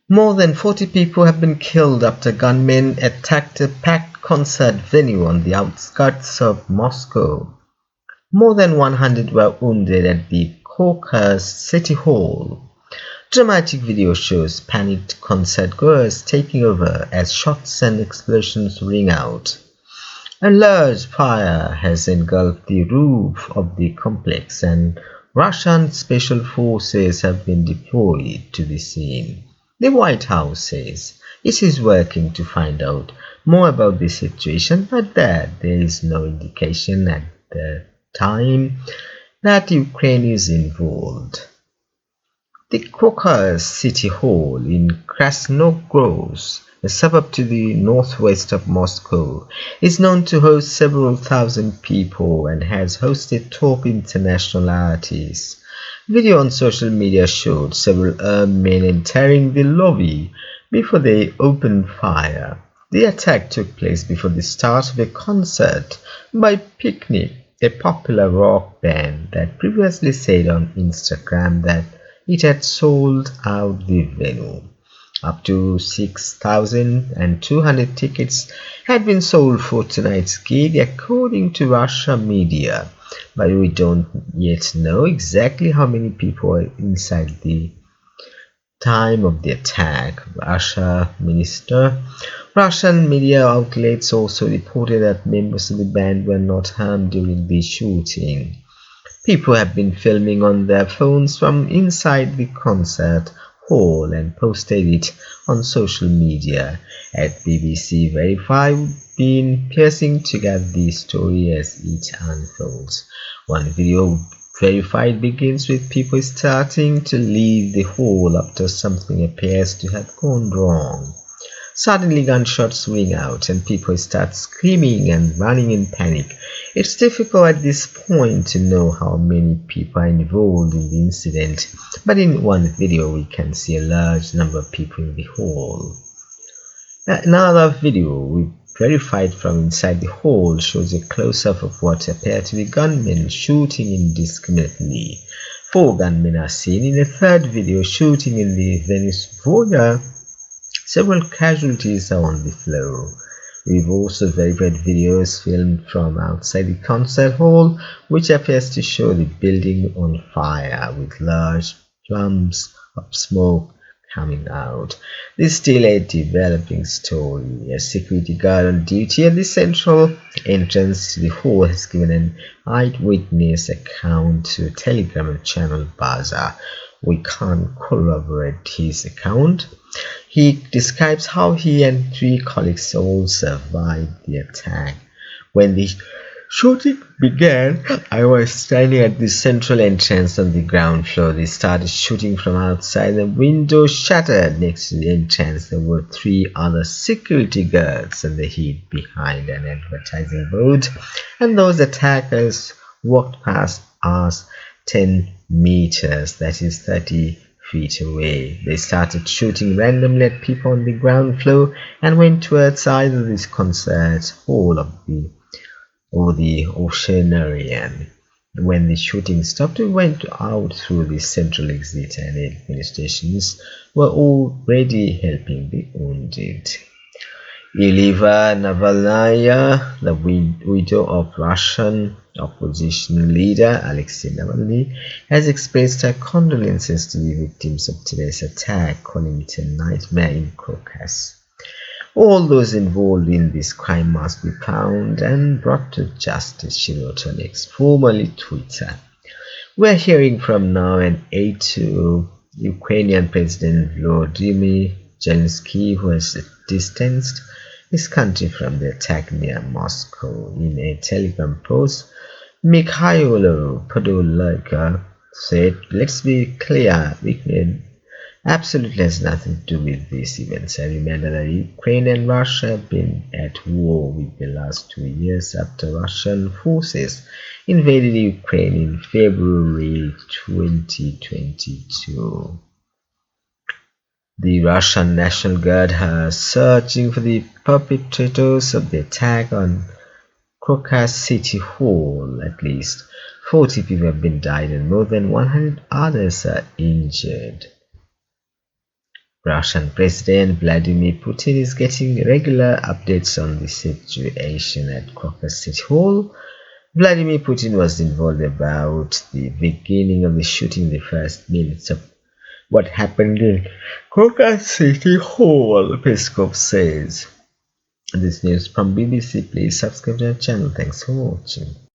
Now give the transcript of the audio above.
More than 40 people have been killed after gunmen attacked a packed concert venue on the outskirts of Moscow. More than 100 were wounded at the Crocus City Hall. Dramatic video shows panicked concertgoers taking over as shots and explosions ring out. A large fire has engulfed the roof of the complex, and Russian special forces have been deployed to the scene. The White House says it is working to find out more about the situation, but that there is no indication at the time that Ukraine is involved. The Crocus City Hall in Krasnogorsk, a suburb to the northwest of Moscow, is known to host several thousand people and has hosted top international artists. Video on social media showed several armed men entering the lobby before they opened fire. The attack took place before the start of a concert by Picnic, a popular rock band that previously said on Instagram that it had sold out the venue. Up to 6,200 tickets had been sold for tonight's gig, according to Russian media, but we don't yet know exactly how many people were inside the time of the attack. Russian media outlets also reported that members of the band were not harmed during the shooting. People have been filming on their phones from inside the concert hall and posted it on social media. At BBC Verify, we've been piecing together the story as it unfolds. One video verified begins with people starting to leave the hall after something appears to have gone wrong. Suddenly gunshots ring out and people start screaming and running in panic. It's difficult at this point to know how many people are involved in the incident, but in one video we can see a large number of people in the hall. Another video we verified from inside the hall shows a close-up of what appear to be gunmen shooting indiscriminately. 4 gunmen are seen in a third video shooting in the venue's foyer. Several casualties are on the floor. We've also verified videos filmed from outside the concert hall, which appears to show the building on fire with large plumes of smoke coming out. This is still a developing story. A security guard on duty at the central entrance to the hall has given an eyewitness account to Telegram channel Baza. We can't corroborate his account. He describes how he and 3 colleagues all survived the attack. When the shooting began, I was standing at the central entrance on the ground floor. They started shooting from outside. The window shattered next to the entrance. There were 3 other security guards and they hid behind an advertising board. And those attackers walked past us 10 meters, that is 30 feet away. They started shooting randomly at people on the ground floor and went towards either this concert hall or the Oceanarian. When the shooting stopped, we went out through the central exit and administrations were already helping the wounded. Yulia Navalnaya, the widow of Russian opposition leader Alexei Navalny, has expressed her condolences to the victims of today's attack, calling it a nightmare in Crocus. All those involved in this crime must be found and brought to justice, she wrote on X, formerly Twitter. We're hearing from now an aide to Ukrainian President Volodymyr Zelensky, who has distanced his country from the attack near Moscow. In a Telegram post, Mikhailo Podolyak said, "Let's be clear, Ukraine absolutely has nothing to do with these events. I remember that Ukraine and Russia have been at war with the last 2 years after Russian forces invaded Ukraine in February 2022. The Russian National Guard are searching for the perpetrators of the attack on Crocus City Hall. At least 40 people have been died and more than 100 others are injured." Russian President Vladimir Putin is getting regular updates on the situation at Crocus City Hall. Vladimir Putin was involved about the beginning of the shooting in the first minutes of what happened in Crocus City Hall, Peskov says. This news from BBC. Please subscribe to our channel. Thanks for watching.